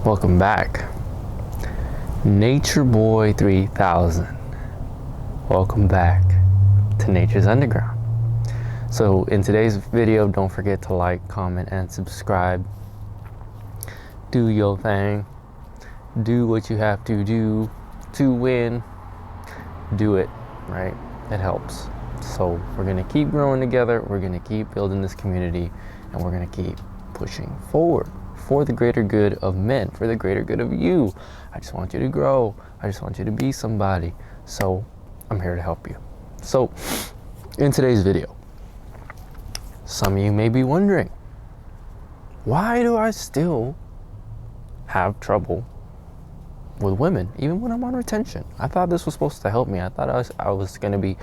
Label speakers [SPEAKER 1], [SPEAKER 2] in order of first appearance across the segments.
[SPEAKER 1] Welcome back, Nature Boy 3000. Welcome back to Nature's Underground. So in today's video, don't forget to like, comment, and subscribe. Do your thing. Do what you have to do to win. Do it, right? It helps. So we're gonna keep growing together. We're gonna keep building this community, and we're gonna keep pushing forward for the greater good of men, for the greater good of you. I just want you to grow. I just want you to be somebody. So I'm here to help you. So in today's video, some of you may be wondering, why do I still have trouble with women, even when I'm on retention? I thought this was supposed to help me. I thought I was going to be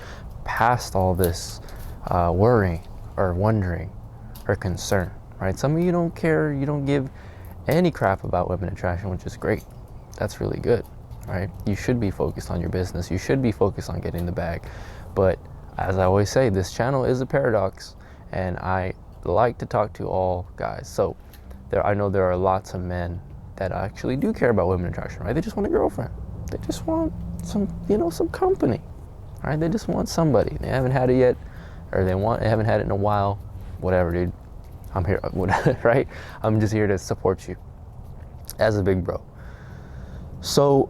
[SPEAKER 1] past all this worrying or wondering or concern, right? Some of you don't care. You don't give any crap about women attraction, which is great. That's really good, right? You should be focused on your business. You should be focused on getting the bag. But as I always say, this channel is a paradox, and I like to talk to all guys. So I know there are lots of men that actually do care about women attraction, right? They just want a girlfriend. They just want some, some company, right? They just want somebody. They haven't had it yet, or they haven't had it in a while. Whatever, dude. I'm here, right? I'm just here to support you as a big bro. So,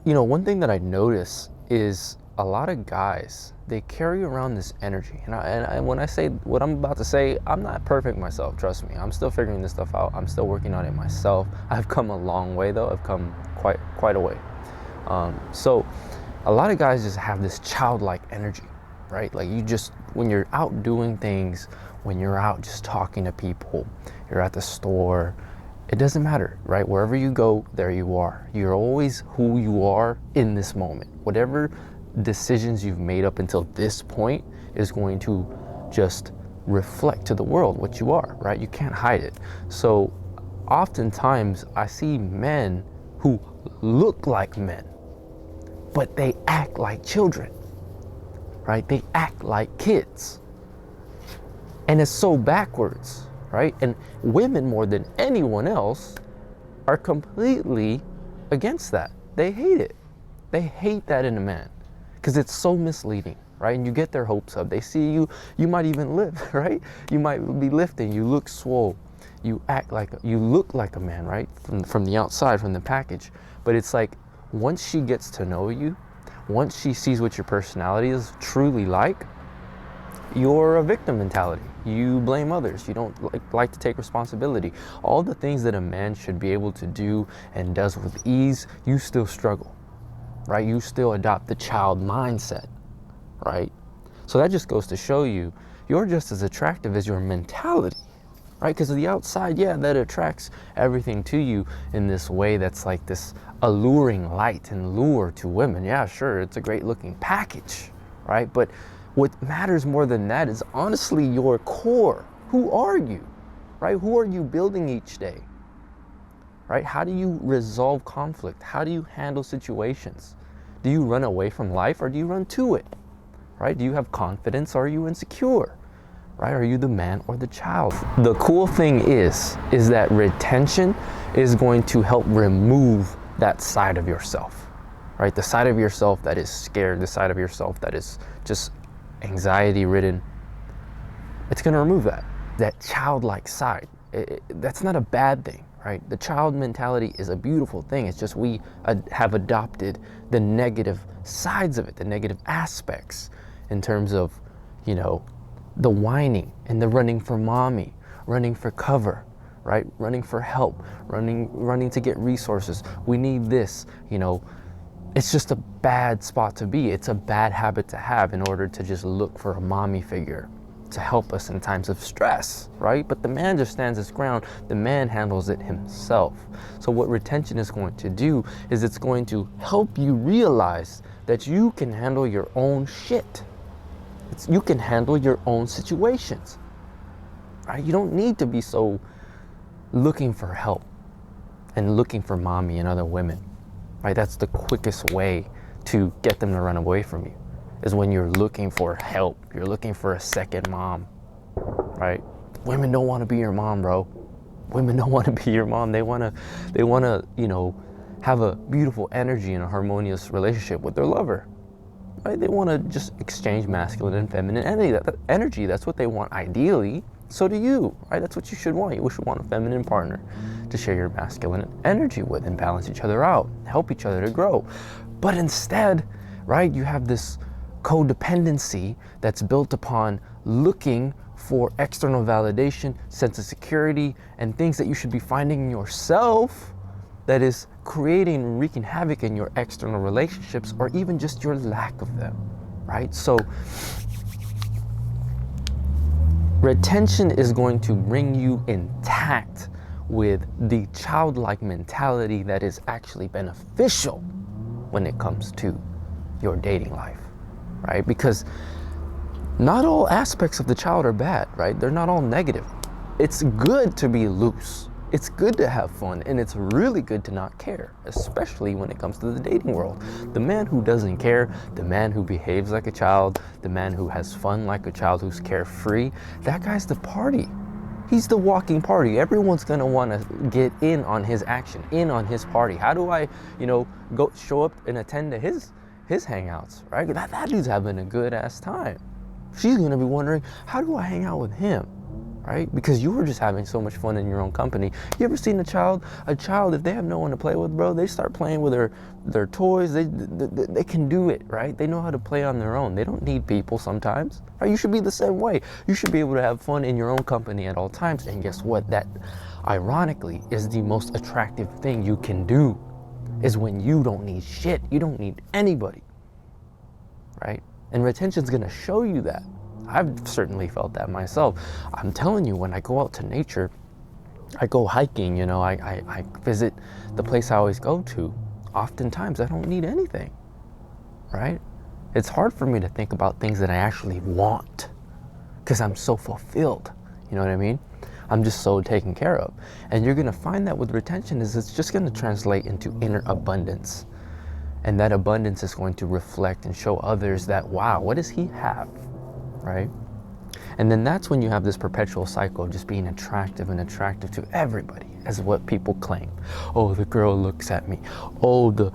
[SPEAKER 1] one thing that I notice is a lot of guys, they carry around this energy. And when I say what I'm about to say, I'm not perfect myself, trust me. I'm still figuring this stuff out. I'm still working on it myself. I've come a long way though. I've come quite a way. So a lot of guys just have this childlike energy, right? Like when you're out doing things, when you're out just talking to people, you're at the store, it doesn't matter, right? Wherever you go, there you are. You're always who you are in this moment. Whatever decisions you've made up until this point is going to just reflect to the world what you are, right? You can't hide it. So oftentimes I see men who look like men, but they act like children, right? They act like kids. And it's so backwards, right? And women more than anyone else are completely against that. They hate it. They hate that in a man because it's so misleading, right? And you get their hopes up. They see you might even lift, right? You might be lifting, you look swole. You look like a man, right? From the outside, from the package. But it's like, once she gets to know you, once she sees what your personality is truly like, you're a victim mentality. You blame others. You don't like to take responsibility. All the things that a man should be able to do and does with ease, you still struggle, right? You still adopt the child mindset, right? So that just goes to show you, you're just as attractive as your mentality, right? Because the outside, yeah, that attracts everything to you in this way that's like this alluring light and lure to women. Yeah, sure, it's a great looking package, right? But what matters more than that is honestly your core. Who are you, right? Who are you building each day, right? How do you resolve conflict? How do you handle situations? Do you run away from life or do you run to it, right? Do you have confidence or are you insecure, right? Are you the man or the child? The cool thing is that retention is going to help remove that side of yourself, right? The side of yourself that is scared, the side of yourself that is just anxiety ridden. It's going to remove that childlike side. That's not a bad thing, right? The child mentality is a beautiful thing. It's just we have adopted the negative sides of it, the negative aspects in terms of, the whining and the running for mommy, running for cover, right? Running for help, running to get resources. We need this, It's just a bad spot to be. It's a bad habit to have in order to just look for a mommy figure, to help us in times of stress, right? But the man just stands his ground. The man handles it himself. So what retention is going to do is it's going to help you realize that you can handle your own shit. You can handle your own situations, right? You don't need to be so looking for help and looking for mommy and other women, right? That's the quickest way to get them to run away from you, is when you're looking for help. You're looking for a second mom, right? Women don't want to be your mom, bro. Women don't want to be your mom. They want to, you know, have a beautiful energy and a harmonious relationship with their lover, right? They want to just exchange masculine and feminine energy. That's what they want ideally. So do you, right? That's what you should want. You should want a feminine partner to share your masculine energy with and balance each other out, help each other to grow. But instead, right, you have this codependency that's built upon looking for external validation, sense of security, and things that you should be finding in yourself, that is creating and wreaking havoc in your external relationships, or even just your lack of them, right? So retention is going to bring you intact with the childlike mentality that is actually beneficial when it comes to your dating life, right? Because not all aspects of the child are bad, right? They're not all negative. It's good to be loose. It's good to have fun, and it's really good to not care, especially when it comes to the dating world. The man who doesn't care, the man who behaves like a child, the man who has fun like a child, who's carefree, that guy's the party. He's the walking party. Everyone's gonna wanna get in on his action, in on his party. How do I, go show up and attend to his hangouts, right? That dude's having a good ass time. She's gonna be wondering, how do I hang out with him, right? Because you were just having so much fun in your own company. You ever seen a child, if they have no one to play with, bro, they start playing with their toys. They can do it, right? They know how to play on their own. They don't need people sometimes, right? You should be the same way. You should be able to have fun in your own company at all times. And guess what? That, ironically, is the most attractive thing you can do, is when you don't need shit. You don't need anybody, right? And retention's gonna show you that. I've certainly felt that myself. I'm telling you, when I go out to nature, I go hiking, I visit the place I always go to. Oftentimes, I don't need anything, right? It's hard for me to think about things that I actually want because I'm so fulfilled, you know what I mean? I'm just so taken care of. And you're gonna find that with retention is it's just gonna translate into inner abundance. And that abundance is going to reflect and show others that, wow, what does he have, right? And then that's when you have this perpetual cycle of just being attractive to everybody, as what people claim. Oh, the girl looks at me. Oh, the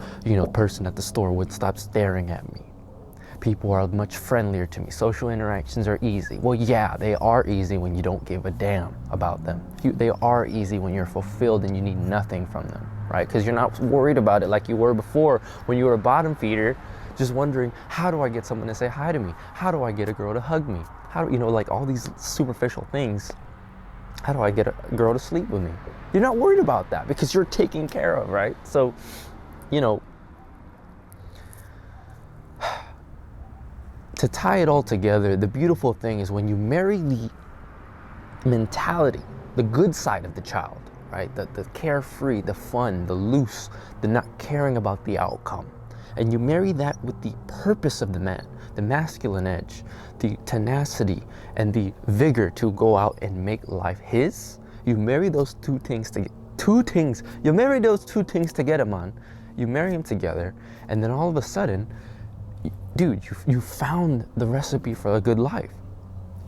[SPEAKER 1] person at the store would stop staring at me. People are much friendlier to me. Social interactions are easy. Well, yeah, they are easy when you don't give a damn about them. They are easy when you're fulfilled and you need nothing from them, right? Because you're not worried about it like you were before when you were a bottom feeder, just wondering, how do I get someone to say hi to me? How do I get a girl to hug me? How do, like all these superficial things. How do I get a girl to sleep with me? You're not worried about that because you're taken care of, right? So, to tie it all together, the beautiful thing is when you marry the mentality, the good side of the child, right? The carefree, the fun, the loose, the not caring about the outcome. And you marry that with the purpose of the man, the masculine edge, the tenacity, and the vigor to go out and make life his. You marry those two things You marry those two things together, man. You marry them together, and then all of a sudden, dude, you found the recipe for a good life.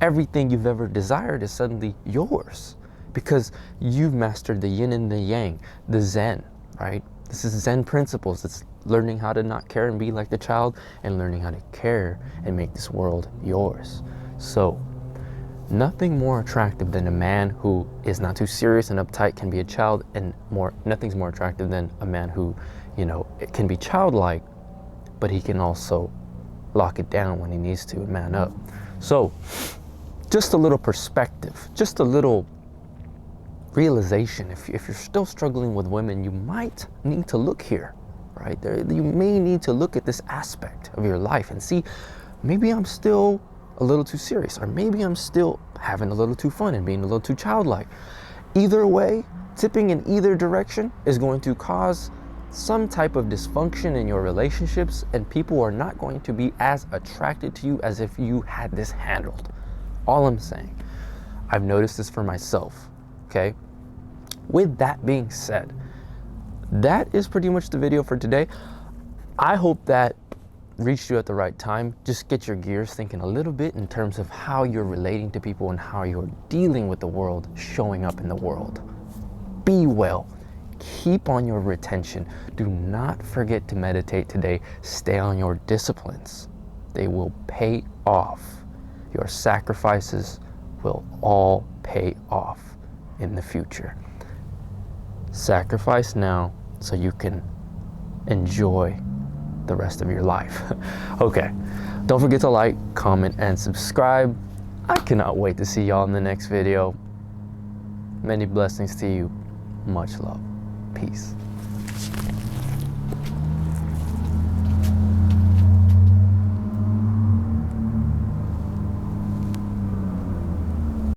[SPEAKER 1] Everything you've ever desired is suddenly yours because you've mastered the yin and the yang, the Zen, right? This is Zen principles. It's learning how to not care and be like the child, and learning how to care and make this world yours. So, nothing more attractive than a man who is not too serious and uptight can be a child, and nothing's more attractive than a man who, it can be childlike, but he can also lock it down when he needs to and man up. So, just a little perspective, just a little realization. If you're still struggling with women, you might need to look here, right? You may need to look at this aspect of your life and see, maybe I'm still a little too serious, or maybe I'm still having a little too fun and being a little too childlike. Either way, tipping in either direction is going to cause some type of dysfunction in your relationships, and people are not going to be as attracted to you as if you had this handled. All I'm saying, I've noticed this for myself, okay? With that being said, that is pretty much the video for today. I hope that reached you at the right time. Just get your gears thinking a little bit in terms of how you're relating to people and how you're dealing with the world, showing up in the world. Be well. Keep on your retention. Do not forget to meditate today. Stay on your disciplines. They will pay off. Your sacrifices will all pay off in the future. Sacrifice now so you can enjoy the rest of your life. Okay, don't forget to like, comment, and subscribe. I cannot wait to see y'all in the next video. Many blessings to you. Much love. Peace.